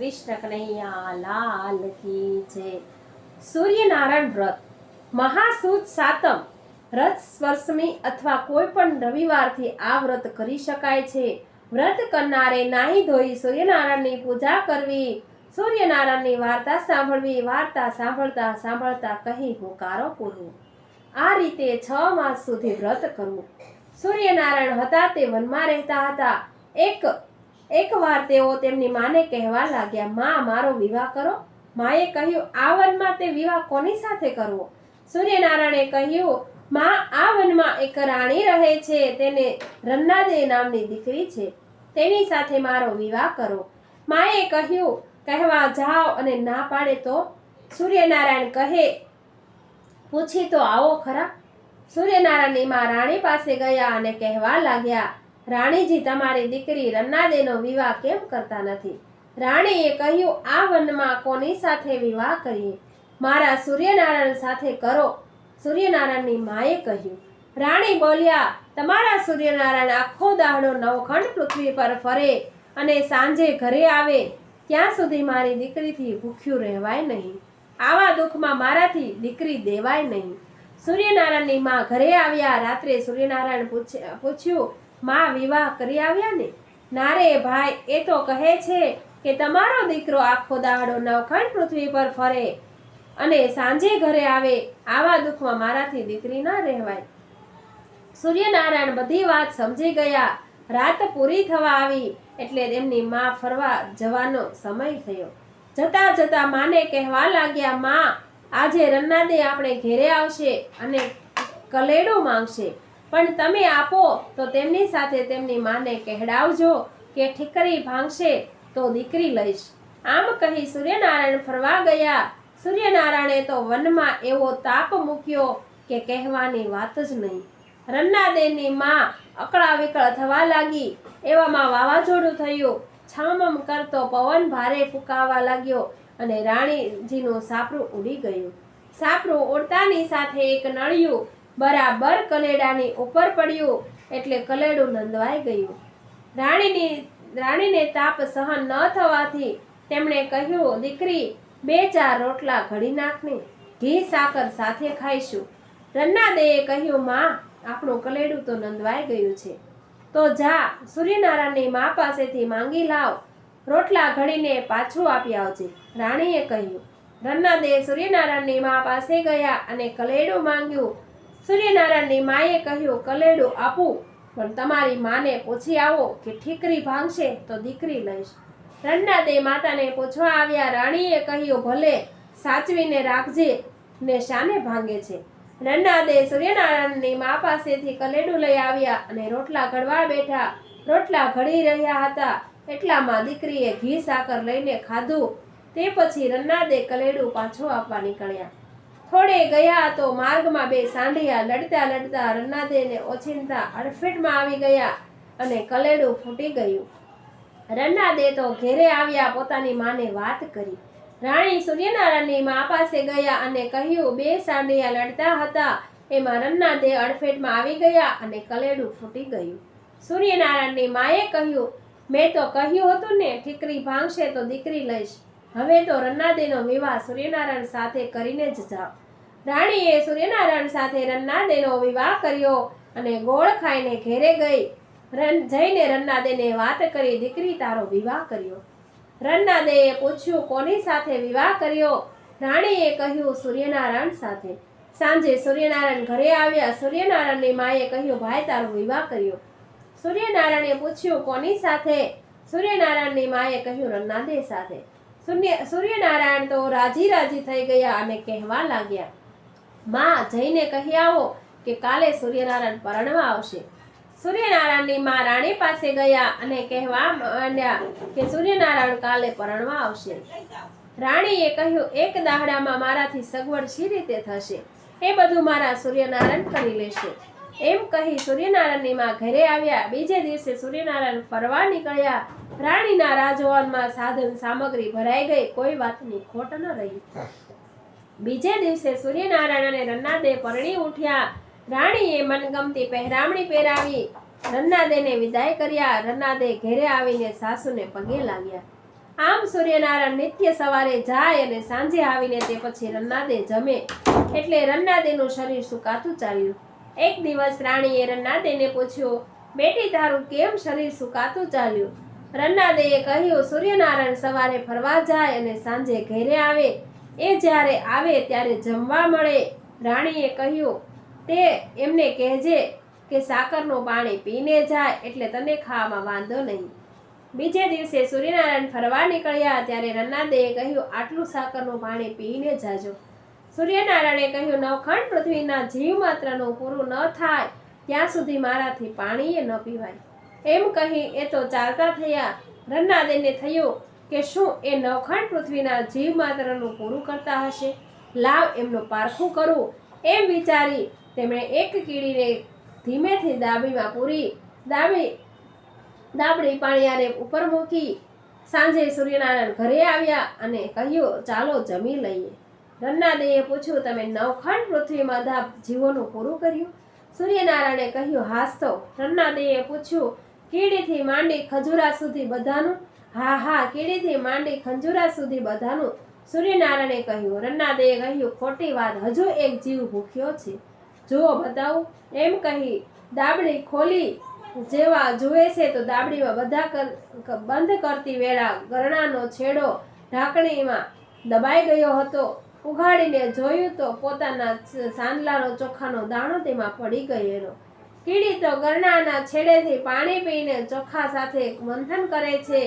કૃષ્ણ કનૈયા લાલ કી જય। સૂર્યનારાયણ વ્રત મહાસુદ સાતમ વ્રત સ્પર્શમી અથવા કોઈ પણ રવિવારથી આ વ્રત કરી શકાય છે। વ્રત કરનારે નાહી ધોઈ સૂર્યનારાયણની પૂજા કરવી, સૂર્યનારાયણની વાર્તા સાંભળવી, વાર્તા સાંભળતા સાંભળતા કહી હુંકારો પૂરવો। આ રીતે 6 માસ સુધી વ્રત કરવું। સૂર્યનારાયણ હતા તે વનમાં રહેતા હતા। એકવાર તેઓ તેમની માને કહેવા લાગ્યા, માં મારો વિવાહ કરો। માએ કહ્યું, આ વનમાં તે વિવાહ કોની સાથે કરવો? સૂર્યનારાયણે કહ્યું, માં આ વનમાં એક રાણી રહે છે, તેને રન્નાદે નામની દીકરી છે, તેની સાથે મારો વિવાહ કરો। માએ કહ્યું, કહેવા જાઓ અને ના પાડે તો? સૂર્યનારાયણ કહે, પૂછી તો આવો ખરા। સૂર્યનારાયણની માં રાણી પાસે ગયા અને કહેવા લાગ્યા, રાણીજી, તમારી દીકરી રન્નાદેનો વિવાહ કેમ કરતા નથી? રાણીએ કહ્યું, આ વનમાં કોની સાથે વિવાહ કરીએ? મારા સૂર્યનારાયણ સાથે કરો। સૂર્યનારાયણની માએ કહ્યું। રાણી બોલ્યા, તમારા સૂર્યનારાયણ આખો દાડો નવખંડ પૃથ્વી પર ફરે અને સાંજે ઘરે આવે, ત્યાં સુધી મારી દીકરીથી ભૂખ્યું રહેવાય નહીં। આવા દુઃખમાં મારાથી દીકરી દેવાય નહીં। સૂર્યનારાયણની માં ઘરે આવ્યા। રાત્રે સૂર્યનારાયણ પૂછ્યું, માં વિવાહ કરી આવ્યા ને? ના રે ભાઈ, એ તો કહે છે કે તમારો દીકરો આખો દાડો નવખંડ પૃથ્વી પર ફરે અને સાંજે ઘરે આવે, આવા દુઃખમાં મારાથી દીકરી ન રહેવાય। સૂર્યનારાયણ બધી વાત સમજી ગયા। રાત પૂરી થવા આવી એટલે તેમની માં ફરવા જવાનો સમય થયો। જતા જતા માને કહેવા લાગ્યા, માં આજે રન્નાદે આપણે ઘેરે આવશે અને કલેડું માંગશે, પણ તમે આપો તો તેમની સાથે તેમની માને કહેડાવજો કે ઠીકરી ભાંગશે તો દીકરી લઈશ। આમ કહી સૂર્યનારાયણ ફરવા ગયા। સૂર્યનારાયણે તો વનમાં એવો તાપ મૂક્યો કે કહેવાની વાત જ નહીં। રન્નાદેની માં અકળા વિકળ થવા લાગી। એવામાં વાવાઝોડું થયું। છામમ કરતો પવન ભારે ફૂંકાવા લાગ્યો અને રાણીજીનું સાપરું ઉડી ગયું। સાપરું ઉડતાની સાથે એક નળિયું બરાબર કલેડાની ઉપર પડ્યું એટલે કલેડું નંદવાઈ ગયું। રાણીને તાપ સહન ન થવાથી તેમણે કહ્યું, દીકરી 2-4 રોટલા ઘડી નાખને, ઘી સાકર સાથે ખાઈશું। રન્નાદેએ કહ્યું, માં આપણું કલેડું તો નંદવાઈ ગયું છે, તો જા સૂર્યનારાયણની માં પાસેથી માંગી લાવ, રોટલા ઘડીને પાછું આપી આવજે। રાણીએ કહ્યું। રન્નાદે સૂર્યનારાયણની માં પાસે ગયા અને કલેડું માંગ્યું। સૂર્યનારાયણની માએ કહ્યું, કલેડું આપું, પણ તમારી માને પૂછી આવો કે ઠીકરી ભાંગશે તો દીકરી લઈશ। રન્નાદે માતાને પૂછવા આવ્યા। રાણીએ કહ્યું, ભલે, સાચવીને રાખજે ને શાને ભાંગે છે? રન્નાદે સૂર્યનારાયણની મા પાસેથી કલેડું લઈ આવ્યા અને રોટલા ઘડવા બેઠા। રોટલા ઘડી રહ્યા હતા એટલામાં દીકરીએ ઘી સાકર લઈને ખાધું। તે પછી રન્નાદે કલેડું પાછું આપવા નીકળ્યા। થોડે ગયા તો માર્ગમાં 2 સાંઢિયા લડતા લડતા રન્નાદેને ઓચિંતા અડફેટમાં આવી ગયા અને કલેડું ફૂટી ગયું। રન્નાદે તો ઘેરે આવ્યા, પોતાની માને વાત કરી। રાણી સૂર્યનારાયણની મા પાસે ગયા અને કહ્યું, 2 સાંઢિયા લડતા હતા, એમાં રન્નાદે અડફેટમાં આવી ગયા અને કલેડું ફૂટી ગયું। સૂર્યનારાયણની માએ કહ્યું, મેં તો કહ્યું હતું ને, ઠીકરી ભાંગશે તો દીકરી લઈશ। હવે તો રન્નાદેનો વિવાહ સૂર્યનારાયણ સાથે કરીને જ જાઓ। રાણીએ સૂર્યનારાયણ સાથે રન્નાદેનો વિવાહ કર્યો અને ગોળ ખાઈને ઘેરે જઈને રન્નાદેને વાત કરી, દીકરી તારો વિવાહ કર્યો। રન્નાદેએ પૂછ્યું, કોની સાથે વિવાહ કર્યો? રાણીએ કહ્યું, સૂર્યનારાયણ સાથે। સાંજે સૂર્યનારાયણ ઘરે આવ્યા। સૂર્યનારાયણની માએ કહ્યું, ભાઈ તારો વિવાહ કર્યો? સૂર્યનારાયણે પૂછ્યું, કોની સાથે? સૂર્યનારાયણની માએ કહ્યું, રન્નાદે સાથે। સૂર્યનારાયણ તો રાજી થઈ ગયા અને કહેવા લાગ્યા, માં જઈને કહી આવો કે કાલે સૂર્યનારાયણ પરણવા આવશે। સૂર્યનારાયણની માં રાણી પાસે ગયા અને કહેવા માંડ્યા કે સૂર્યનારાયણ કાલે પરણવા આવશે। રાણીએ કહ્યું, એક દાડામાં મારાથી સગવડ શી રીતે થશે? એ બધું મારા સૂર્યનારાયણ કરી લેશે। એમ કહી સૂર્યનારાયણની માં ઘરે આવ્યા। બીજે દિવસે સૂર્યનારાયણ ફરવા નીકળ્યા। રાણીના રાજભવનમાં સાધન સામગ્રી ભરાઈ ગઈ, કોઈ વાતની ખોટ ન રહી। બીજે દિવસે સૂર્યનારાયણ અને રન્નાદે પરણી ઉઠ્યા। રાણીએ મનગમતી પહેરામણી પહેરાવી, રન્નાદેને વિદાય કર્યા। રન્નાદે ઘેરે આવીને સાસુને પગે લાગ્યા। આમ સૂર્યનારાયણ નિત્ય સવારે જાય અને સાંજે આવીને તે પછી રન્નાદે જમે એટલે રન્નાદેનું શરીર સુકાતું ચાલ્યું. એક દિવસ રાણીએ રન્નાદેને પૂછ્યું, બેટી તારું કેમ શરીર સુકાતું ચાલ્યું? રન્નાદેએ કહ્યું, સૂર્યનારાયણ સવારે ફરવા જાય અને સાંજે ઘેરે આવે. એ જ્યારે આવે ત્યારે જમવા મળે. રાણીએ કહ્યું, તે એમને કહેજે કે સાકરનું પાણી પીને જાય એટલે તને ખાવામાં વાંધો નહીં. બીજે દિવસે સૂર્યનારાયણ ફરવા નીકળ્યા ત્યારે રન્નાદેએ કહ્યું, આટલું સાકરનું પાણી પીને જાજો. સૂર્યનારાયણે કહ્યું, નવખંડ પૃથ્વીના જીવ માત્રનું પૂરું ન થાય ત્યાં સુધી મારાથી પાણીએ ન પીવાય. એમ કહી એ તો ચાલતા થયા. રન્નાદેને થયું કે શું એ નવખંડ પૃથ્વીના જીવ માત્રનું પૂરું કરતા હશે? લાવ એમનું પારખું કરું. એમ વિચારી તેમણે એક કીડીને ધીમેથી દાબડીમાં પૂરી દાબડી પાણીયાને ઉપર મૂકી. સાંજે સૂર્યનારાયણ ઘરે આવ્યા અને કહ્યું, ચાલો જમી લઈએ. રન્નાદેએ પૂછ્યું, તમે નવખંડ પૃથ્વીમાં બધા જીવોનું પૂરું કર્યું? સૂર્યનારાયણે કહ્યું, હાસ તો. રન્નાદેએ પૂછ્યું, કીડીથી માંડી ખજૂરા સુધી બધાનું? હા, કીડીથી માંડી ખંજૂરા સુધી બધાનું. સૂર્યનારાયણે કહ્યું. રન્નાદેએ કહ્યું, ખોટી વાત, હજુ એક જીવ ભૂખ્યો છે, જુઓ બતાવું. એમ કહી દાબડી ખોલી જેવા જુએ છે તો દાબડીમાં બધા બંધ કરતી વેળા ગરણાનો છેડો ઢાંકણીમાં દબાઈ ગયો હતો. ઉઘાડીને જોયું તો પોતાના સાંદલાનો ચોખાનો દાણો તેમાં પડી ગયેલો. કીડી તો ગરણાના છેડેથી પાણી પીને ચોખા સાથે મંથન કરે છે.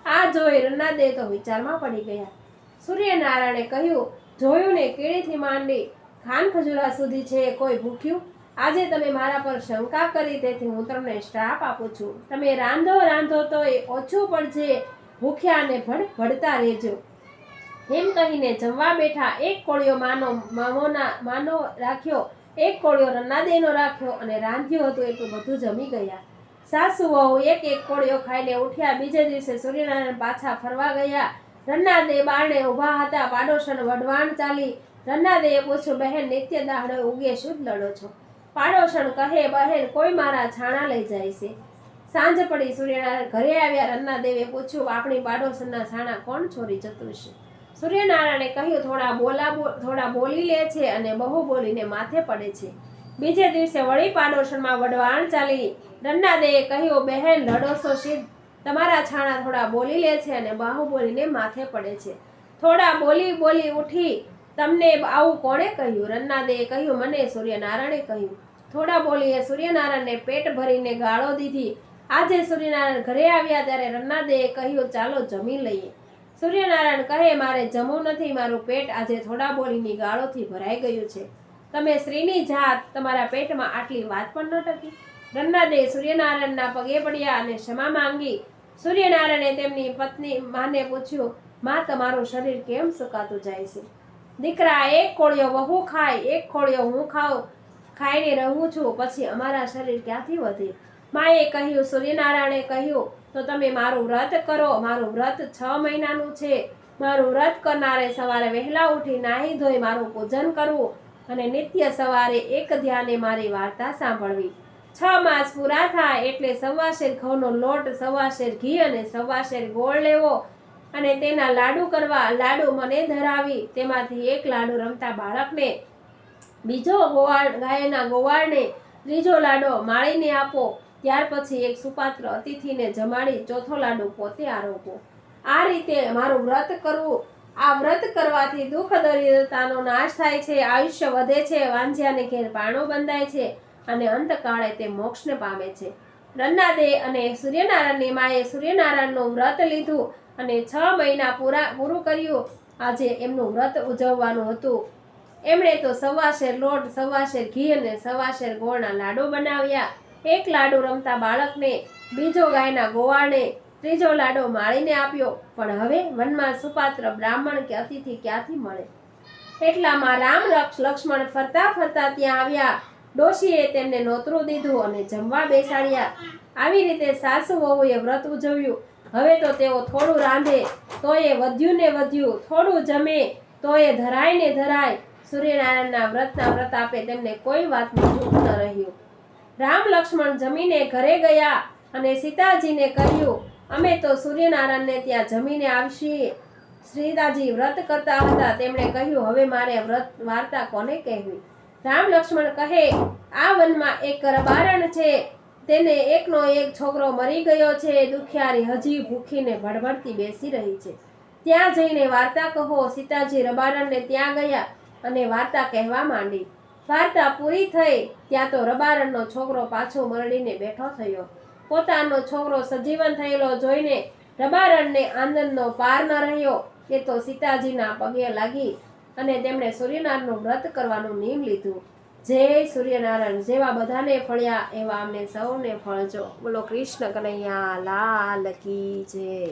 આ જોઈ રન્નાદે તો વિચારમાં પડી ગયા. સૂર્યનારાયણે કહ્યું, જોયું ને, કીડીથી માંડી ખાન ખજૂરા સુધી છે કોઈ ભૂખ્યું? આજે તમે મારા પર શંકા કરી તેથી હું તમને શ્રાપ આપું છું. તમે રાંધો તો એ ઓછું પડશે, ભૂખ્યા ને ભડતા રહેજો. એમ કહીને જમવા બેઠા. એક કોળિયો માનો રાખ્યો, એક કોળિયો રન્નાદેનો રાખ્યો અને રાંધ્યું હતું એટલું બધું જમી ગયા. સાસુ વહુ એક કોળિયો ખાઈને ઉઠ્યા. બીજે દિવસે સૂર્યનારાયણ પાછા ફરવા ગયા. રન્નાદે બારણે ઊભા હતા. પાડોશન વઢવાણ ચાલી. રન્નાદેએ પૂછ્યું, બહેન નિત્ય દાડે ઉગે શું લડો છો? પાડોશન કહે, બહેન કોઈ મારા છાણા લઈ જાય છે. સાંજ પડી. સૂર્યનારાયણ ઘરે આવ્યા. રન્નાદેવે પૂછ્યું, આપણી પાડોશનના છાણા કોણ ચોરી જતું છે? સૂર્યનારાયણે કહ્યું, થોડા બોલી લે છે અને બહુ બોલીને માથે પડે છે. બીજે દિવસે વળી પાડોશનમાં વઢવાણ ચાલી. રન્નાદેએ કહ્યું, બહેન લડો છો સિદ્ધ, તમારા છાણા થોડા બોલી લે છે અને બહુ બોલીને માથે પડે છે. થોડા બોલી ઉઠી, તમને આવું કોણે કહ્યું? રન્નાદેએ કહ્યું, મને સૂર્યનારાયણે કહ્યું. થોડા બોલીએ સૂર્યનારાયણને પેટ ભરીને ગાળો દીધી. આજે સૂર્યનારાયણ ઘરે આવ્યા ત્યારે રન્નાદેએ કહ્યું, ચાલો જમી લઈએ. સૂર્યનારાયણ કહે, મારે જમવું નથી, મારું પેટ આજે થોડા બોલીની ગાળોથી ભરાઈ ગયું છે. તમે સ્ત્રીની જાત, તમારા પેટમાં આટલી વાત પણ ન ટકી. રન્નાદે સૂર્યનારાયણના પગે પડ્યા અને ક્ષમા માંગી. સૂર્યનારાયણે તેમની પત્ની માને પૂછ્યું, માં તમારું શરીર કેમ સુકાતું જાય છે? દીકરા, એક કોળિયો વહુ ખાય, એક કોળિયો હું ખાઈને રહું છું, પછી અમારા શરીર ક્યાંથી વધે? માએ કહ્યું. સૂર્યનારાયણે કહ્યું, તો તમે મારું વ્રત કરો. મારું વ્રત 6 મહિનાનું છે. મારું વ્રત કરનારે સવારે વહેલા ઉઠી નાહી ધોઈ મારું પૂજન કરવું અને નિત્ય સવારે એક ધ્યાને મારી વાર્તા સાંભળવી. 6 માસ પૂરા થાય એટલે 1.25 શેર ઘઉંનો લોટ, 1.25 શેર ઘી અને 1.25 શેર ગોળ લેવો અને તેના લાડુ કરવા. લાડુ મને ધરાવી તેમાંથી એક લાડુ રમતા બાળકને, બીજો ગાયના ગોવાળને, ત્રીજો લાડો માળીને આપો. ત્યાર પછી એક સુપાત્ર અતિથિને જમાડી ચોથો લાડુ પોતે આરોપો. આ રીતે મારું વ્રત કરવું. આ વ્રત કરવાથી દુઃખ દરિદ્રતાનો નાશ થાય છે, આયુષ્ય વધે છે, વાંઝ્યાને ઘેર પારણો બંધાય છે અને અંતકાળે તે મોક્ષને પામે છે. રન્નાદે અને સૂર્યનારાયણની માએ સૂર્યનારાયણનું વ્રત લીધું અને 6 મહિના પૂરું કર્યું. આજે એમનું વ્રત ઉજવવાનું હતું. એમણે તો 1.25 શેર લોટ, 1.25 શેર ઘી અને 1.25 શેર ગોળના લાડુ બનાવ્યા. એક લાડુ રમતા બાળકને, બીજો ગાયના ગોવાળને, ત્રીજો લાડો માળીને આપ્યો. પણ હવે વનમાં સુપાત્ર બ્રાહ્મણ કે અતિથિ ક્યાંથી મળે? એટલામાં રામ લક્ષ્મણ ફરતા ત્યાં આવ્યા. ડોશીએ તેમને નોતરું દીધું અને જમવા બેસાડ્યા. આવી રીતે સાસુ વહુએ વ્રત ઉજવ્યું. હવે તો તેઓ થોડું રાંધે તોય વધ્યું ને વધ્યું, થોડું જમે તોય ધરાય ને ધરાય. સૂર્યનારાયણના વ્રતના પ્રતાપે તેમને કોઈ વાતનું દુઃખ ન રહ્યું. રામ લક્ષ્મણ જમીને ઘરે ગયા અને સીતાજીને કહ્યું, અમે તો સૂર્યનારાયણને ત્યાં જમીને આવશી. સીતાજી વ્રત કરતા હતા. તેમણે કહ્યું, હવે મારે વ્રત વાર્તા કોને કહેવી? રામ લક્ષ્મણ કહે, આ વનમાં એક રબારણ છે. તેને એકનો એક છોકરો મરી ગયો છે. દુખિયારી હજી ભૂખીને ભડભડતી બેસી રહી છે. ત્યાં જઈને વાર્તા કહો. સીતાજી રબારણને ત્યાં ગયા અને વાર્તા કહેવા માંડી. વાર્તા પૂરી થઈ ત્યાં તો રબારણનો છોકરો પાછો મરડીને બેઠો થયો. પોતાનો છોકરો સજીવન થયેલો જોઈને રબારણને આનંદનો પાર ન રહ્યો. એ તો સીતાજીના પગે લાગી અને તેમણે સૂર્યનારાયણનું વ્રત કરવાનું નિયમ લીધું. જય સૂર્યનારાયણ. જેવા બધાને ફળ્યા એવા અમને સૌને ફળજો. બોલો કૃષ્ણ કનૈયા લાલ કી જય.